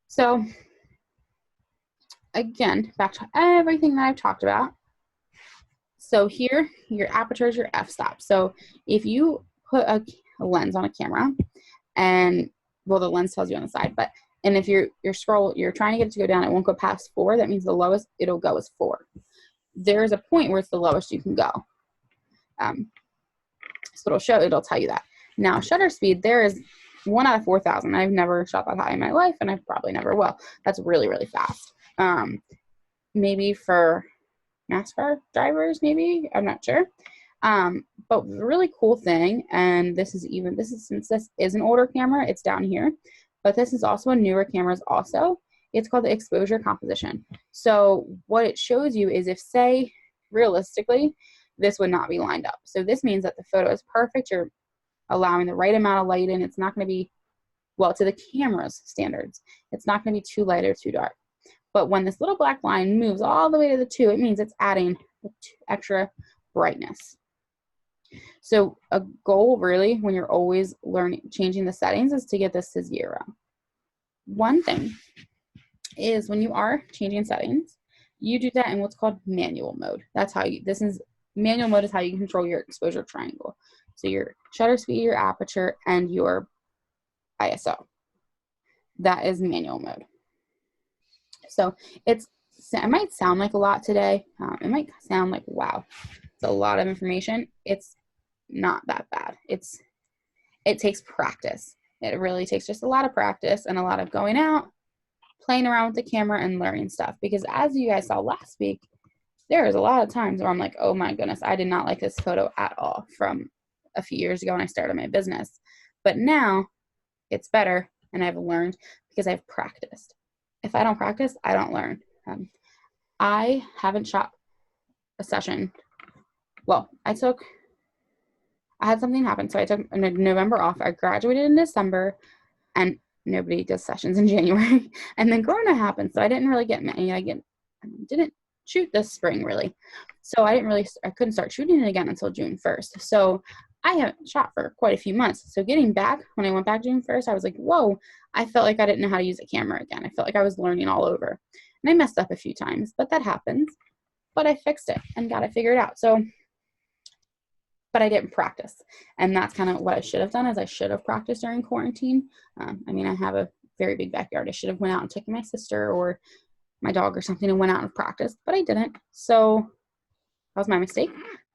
So again, back to everything that I've talked about. So here, your aperture is your f-stop. So if you put a lens on a camera and, well, the lens tells you on the side, but, and if you're trying to get it to go down, it won't go past 4. That means the lowest it'll go is 4. There's a point where it's the lowest you can go. So it'll tell you that. Now, shutter speed, there is 1 out of 4,000. I've never shot that high in my life, and I probably never will. That's really, really fast. Maybe for NASCAR drivers, maybe, I'm not sure. But the really cool thing, and since this is an older camera, it's down here, but this is also a newer camera also. It's called the exposure composition. So what it shows you is if, say, realistically, this would not be lined up. So this means that the photo is perfect. You're allowing the right amount of light in. It's not going to be, well, to the camera's standards, it's not going to be too light or too dark. But when this little black line moves all the way to the 2, it means it's adding extra brightness. So a goal really, when you're always changing the settings, is to get this to 0. One thing is when you are changing settings, you do that in what's called manual mode. That's how manual mode is how you control your exposure triangle. So your shutter speed, your aperture, and your ISO. That is manual mode. So it might sound like a lot today. It might sound like, wow, it's a lot of information. It's not that bad. It takes practice. It really takes just a lot of practice and a lot of going out, playing around with the camera, and learning stuff. Because as you guys saw last week, there was a lot of times where I'm like, oh my goodness, I did not like this photo at all from a few years ago when I started my business. But now it's better, and I've learned because I've practiced. If I don't practice, I don't learn. I haven't shot a session. Well, I had something happen. So I took November off. I graduated in December, and nobody does sessions in January. And then Corona happened. So I didn't really get many. I didn't shoot this spring really. So I couldn't start shooting it again until June 1st. So I haven't shot for quite a few months. So getting back, when I went back June 1st, I was like, whoa, I felt like I didn't know how to use a camera again. I felt like I was learning all over. And I messed up a few times, but that happens. But I fixed it and got it figured out. So, but I didn't practice. And that's kind of what I should have done, is I should have practiced during quarantine. I mean, I have a very big backyard. I should have went out and taken my sister or my dog or something and went out and practiced, but I didn't. So that was my mistake.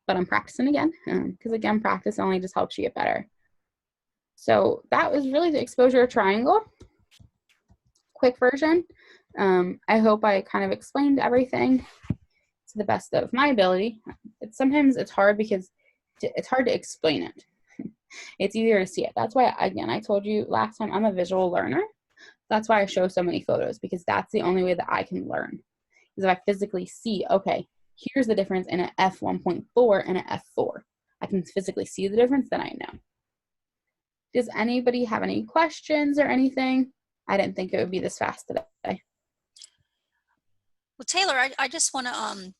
But I'm practicing again, because again, practice only just helps you get better. So that was really the exposure triangle. Quick version. I hope I kind of explained everything to the best of my ability. Sometimes it's hard because it's hard to explain it. It's easier to see it. That's why, again, I told you last time, I'm a visual learner. That's why I show so many photos, because that's the only way that I can learn. Is if I physically see, okay, here's the difference in an f1.4 and an f4. I can physically see the difference, then I know. Does anybody have any questions or anything? I didn't think it would be this fast today. Well, Taylor, I just want to,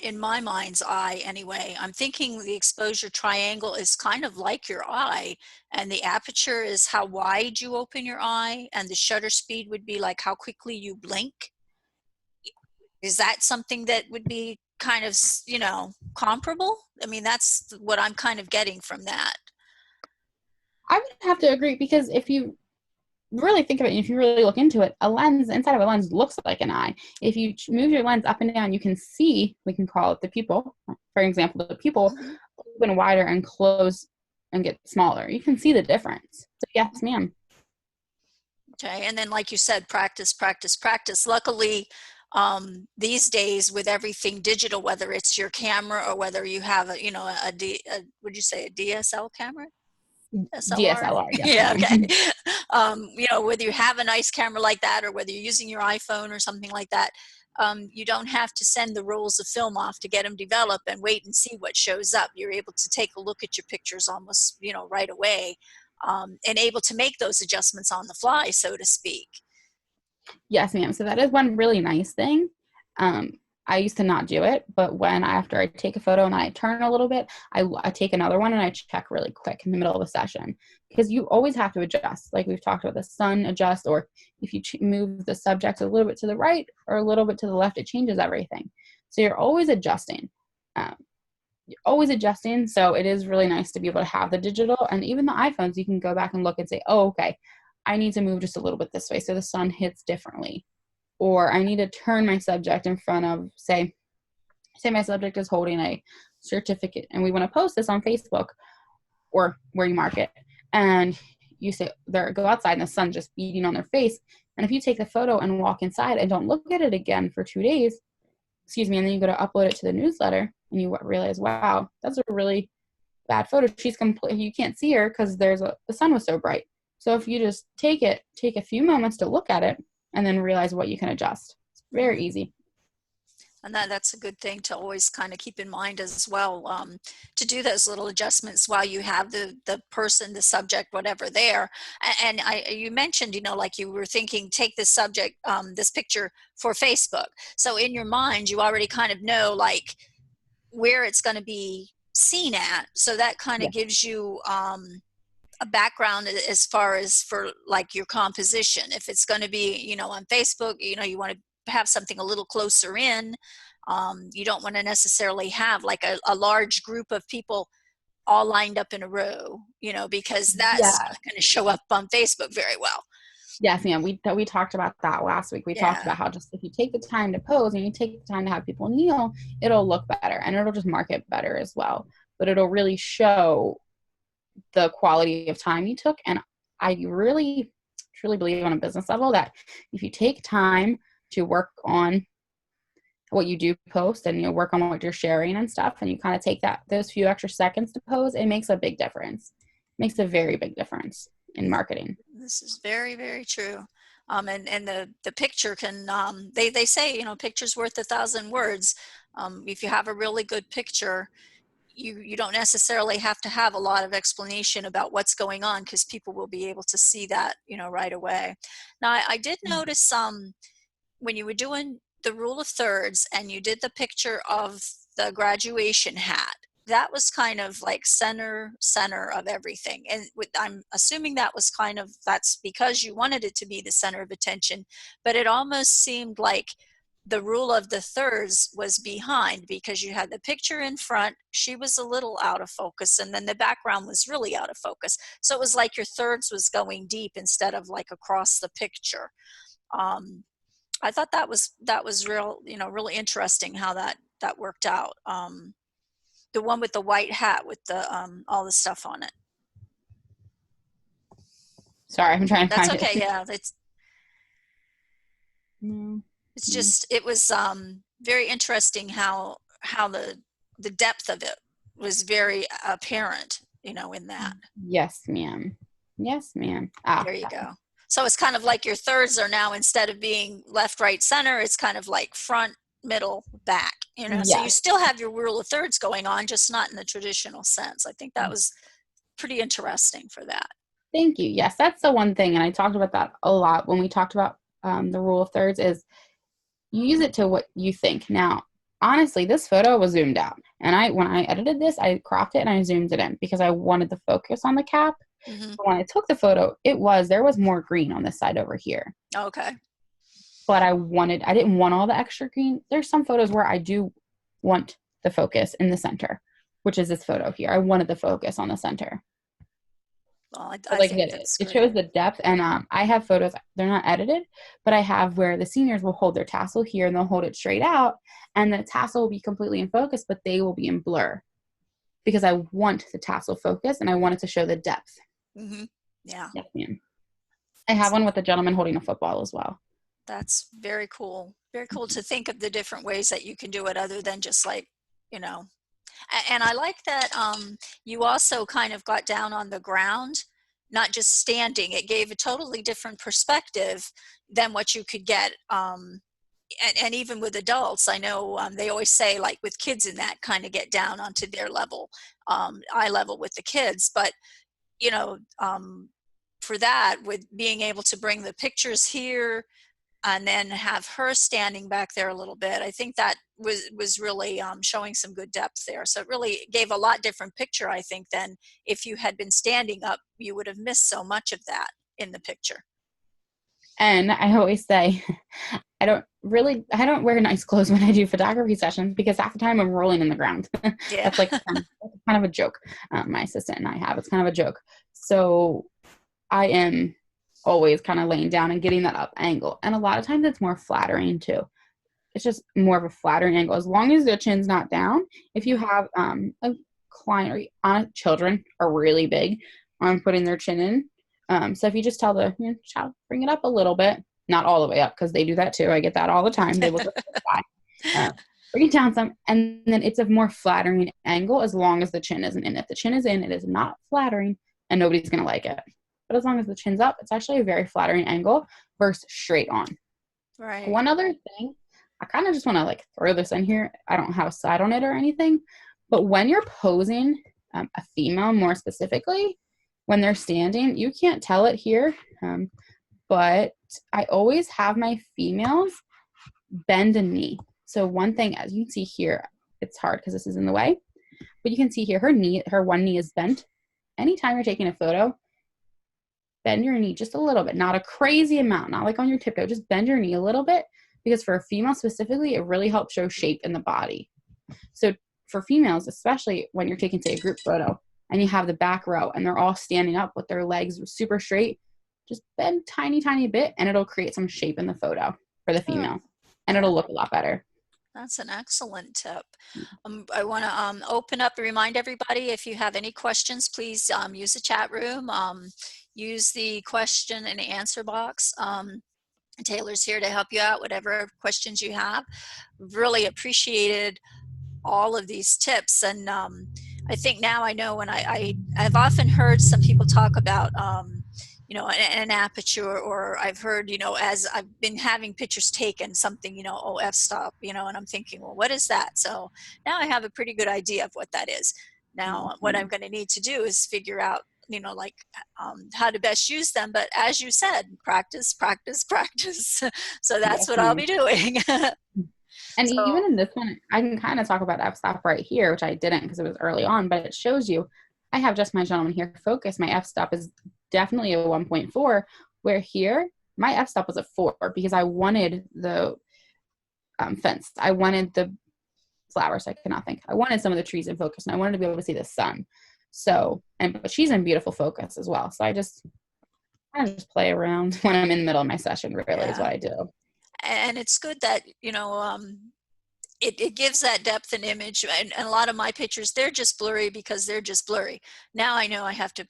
in my mind's eye anyway, I'm thinking the exposure triangle is kind of like your eye, and the aperture is how wide you open your eye, and the shutter speed would be like how quickly you blink. Is that something that would be kind of, comparable? I mean, that's what I'm kind of getting from that. I would have to agree, because if you really think of it, and if you really look into it, a lens, inside of a lens, looks like an eye. If you move your lens up and down, you can see, we can call it the pupil, for example, the pupil open wider and close and get smaller. You can see the difference. So yes, ma'am. Okay, and then like you said, practice, practice, practice. Luckily, these days with everything digital, whether it's your camera or whether you have would you say a DSL camera? DSLR, yes, Yeah, ma'am. okay. Whether you have a nice camera like that or whether you're using your iPhone or something like that, you don't have to send the rolls of film off to get them developed and wait and see what shows up. You're able to take a look at your pictures almost, right away, and able to make those adjustments on the fly, so to speak. Yes, ma'am. So that is one really nice thing. I used to not do it, but after I take a photo and I turn a little bit, I take another one and I check really quick in the middle of the session, because you always have to adjust. Like we've talked about, the sun adjust, or if you move the subject a little bit to the right or a little bit to the left, it changes everything. So you're always adjusting. So it is really nice to be able to have the digital, and even the iPhones, you can go back and look and say, oh, okay, I need to move just a little bit this way so the sun hits differently. Or I need to turn my subject in front of, say my subject is holding a certificate and we want to post this on Facebook or where you mark it. And you say, go outside and the sun's just beating on their face. And if you take the photo and walk inside and don't look at it again for 2 days, and then you go to upload it to the newsletter and you realize, wow, that's a really bad photo. You can't see her because the sun was so bright. So if you just take a few moments to look at it and then realize what you can adjust. It's very easy. And that's a good thing to always kind of keep in mind as well, to do those little adjustments while you have the person, the subject, whatever there. And you mentioned, like you were thinking, take this subject, this picture for Facebook. So in your mind, you already kind of know like where it's going to be seen at. So that kind Yeah. of gives you a background as far as for like your composition. If it's going to be, on Facebook, you want to have something a little closer in. You don't want to necessarily have like a large group of people all lined up in a row, because that's Yeah. not going to show up on Facebook very well. Yes, ma'am. We talked about that last week. We talked Yeah. about how just if you take the time to pose and you take the time to have people kneel, it'll look better and it'll just mark it better as well. But it'll really show the quality of time you took. And I really, truly believe on a business level that if you take time to work on what you do post and work on what you're sharing and stuff, and you kind of take those few extra seconds to pose, it makes a big difference. It makes a very big difference in marketing. This is very, very true. And the picture can, they say, picture's worth 1,000 words. If you have a really good picture, you don't necessarily have to have a lot of explanation about what's going on, because people will be able to see that, right away. Now, I did notice when you were doing the rule of thirds and you did the picture of the graduation hat, that was kind of like center of everything. And I'm assuming that's because you wanted it to be the center of attention, but it almost seemed like the rule of the thirds was behind, because you had the picture in front, she was a little out of focus, and then the background was really out of focus. So it was like your thirds was going deep instead of like across the picture. I thought that was real, really interesting how that worked out. The one with the white hat with the all the stuff on it. Sorry, I'm trying to That's find it. okay. Yeah, No, it's no. just, it was very interesting how the depth of it was very apparent, in that. Yes, ma'am. Yes, ma'am. There you go. So it's kind of like your thirds are now, instead of being left, right, center, it's kind of like front, middle, back, so you Yes. still have your rule of thirds going on, just not in the traditional sense. I think that was pretty interesting for that. Thank you. Yes, that's the one thing, and I talked about that a lot when we talked about the rule of thirds, is you use it to what you think. Now, honestly, this photo was zoomed out, and when I edited this, I cropped it and I zoomed it in because I wanted the focus on the cap. Mm-hmm. So when I took the photo, there was more green on this side over here. Okay. But I didn't want all the extra green. There's some photos where I do want the focus in the center, which is this photo here. I wanted the focus on the center. Well, I think it shows the depth, and I have photos, they're not edited, but I have where the seniors will hold their tassel here and they'll hold it straight out, and the tassel will be completely in focus, but they will be in blur because I want the tassel focus and I want it to show the depth. Mm-hmm. Yeah. Yes, ma'am. I have one with a gentleman holding a football as well. That's very cool. Very cool to think of the different ways that you can do it, other than just like, and I like that you also kind of got down on the ground, not just standing. It gave a totally different perspective than what you could get. And even with adults, I know they always say, like with kids in that, kind of get down onto their level, eye level with the kids. But, for that, with being able to bring the pictures here and then have her standing back there a little bit, I think that was really showing some good depth there. So it really gave a lot different picture, I think, than if you had been standing up. You would have missed so much of that in the picture. And I always say, I don't wear nice clothes when I do photography sessions because half the time I'm rolling in the ground. Yeah. That's like kind of a joke. My assistant and I have. It's kind of a joke. So I am always kind of laying down and getting that up angle. And a lot of times it's more flattering too. It's just more of a flattering angle. As long as the chin's not down, if you have a client or children are really big on putting their chin in. So if you just tell the child, bring it up a little bit, not all the way up because they do that too. I get that all the time. They look at the sky. Bring it down some, and then it's a more flattering angle as long as the chin isn't in. If the chin is in, it is not flattering and nobody's going to like it. But as long as the chin's up, it's actually a very flattering angle versus straight on. Right. One other thing I kind of just want to like throw this in here. I don't have a side on it or anything, but when you're posing a female more specifically, when they're standing, you can't tell it here, but I always have my females bend a knee. So one thing, as you can see here, it's hard because this is in the way, but you can see here her one knee is bent. Anytime you're taking a photo, bend your knee just a little bit, not a crazy amount, not like on your tiptoe, just bend your knee a little bit, because for a female specifically, it really helps show shape in the body. So for females, especially when you're taking, say, a group photo and you have the back row and they're all standing up with their legs super straight, just bend tiny bit and it'll create some shape in the photo for the female, and it'll look a lot better. That's an excellent tip. I want to open up and remind everybody, if you have any questions, please use the chat room, use the question and answer box. Taylor's here to help you out, whatever questions you have. Really appreciated all of these tips. And I think now I know when I've often heard some people talk about, an aperture, or I've heard, as I've been having pictures taken, something, f-stop, and I'm thinking, well, what is that? So now I have a pretty good idea of what that is. Now, what I'm going to need to do is figure out, how to best use them. But as you said, practice. So that's what I'll be doing. And even in this one, I can kind of talk about f-stop right here, which I didn't because it was early on, but it shows you, I have just my gentleman here focus. My f-stop is definitely a 1.4, where here, my f-stop was a 4 because I wanted the fence. I wanted the flowers. I cannot think. I wanted some of the trees in focus, and I wanted to be able to see the sun. So, but she's in beautiful focus as well. So I just play around when I'm in the middle of my session, really, is what I do. And it's good that, it gives that depth and image. And a lot of my pictures, they're just blurry because they're just blurry. Now I know I have to,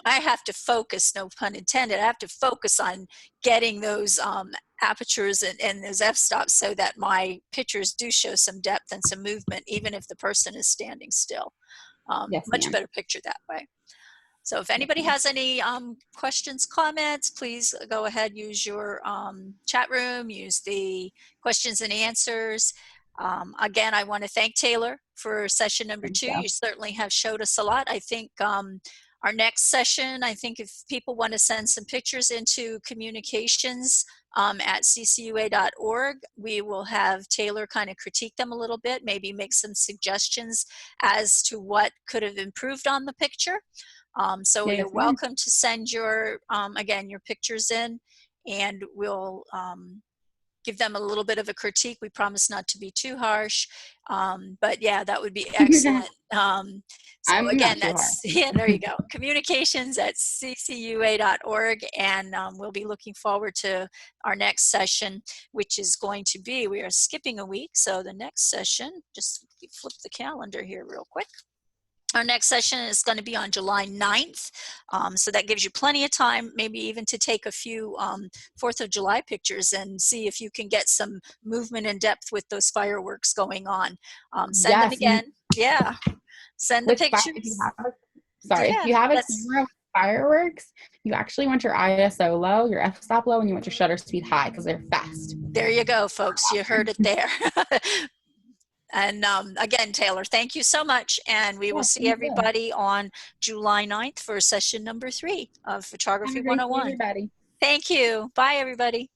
I have to focus, no pun intended. I have to focus on getting those apertures and those f-stops so that my pictures do show some depth and some movement, even if the person is standing still. Much better picture that way. So if anybody has any questions, comments, please go ahead, use your chat room, use the questions and answers. Again, I want to thank Taylor for session number 2. You certainly have showed us a lot. I think our next session, I think if people want to send some pictures into communications at ccua.org, we will have Taylor kind of critique them a little bit, maybe make some suggestions as to what could have improved on the picture. So you're welcome to send your, again, your pictures in, and we'll give them a little bit of a critique. We promise not to be too harsh, but yeah, that would be excellent. So again, that's, there you go. Communications at ccua.org, and we'll be looking forward to our next session, which is going to be, we are skipping a week, so the next session, just flip the calendar here real quick. Our next session is going to be on July 9th, so that gives you plenty of time, maybe even to take a few 4th of July pictures and see if you can get some movement and depth with those fireworks going on. Send them again. Send the pictures. If you have a camera with fireworks, you actually want your ISO low, your f-stop low, and you want your shutter speed high because they're fast. There you go, folks. You heard it there. And again, Taylor, thank you so much. And we will see everybody on July 9th for session number 3 of Photography 101. Thank you. Bye, everybody.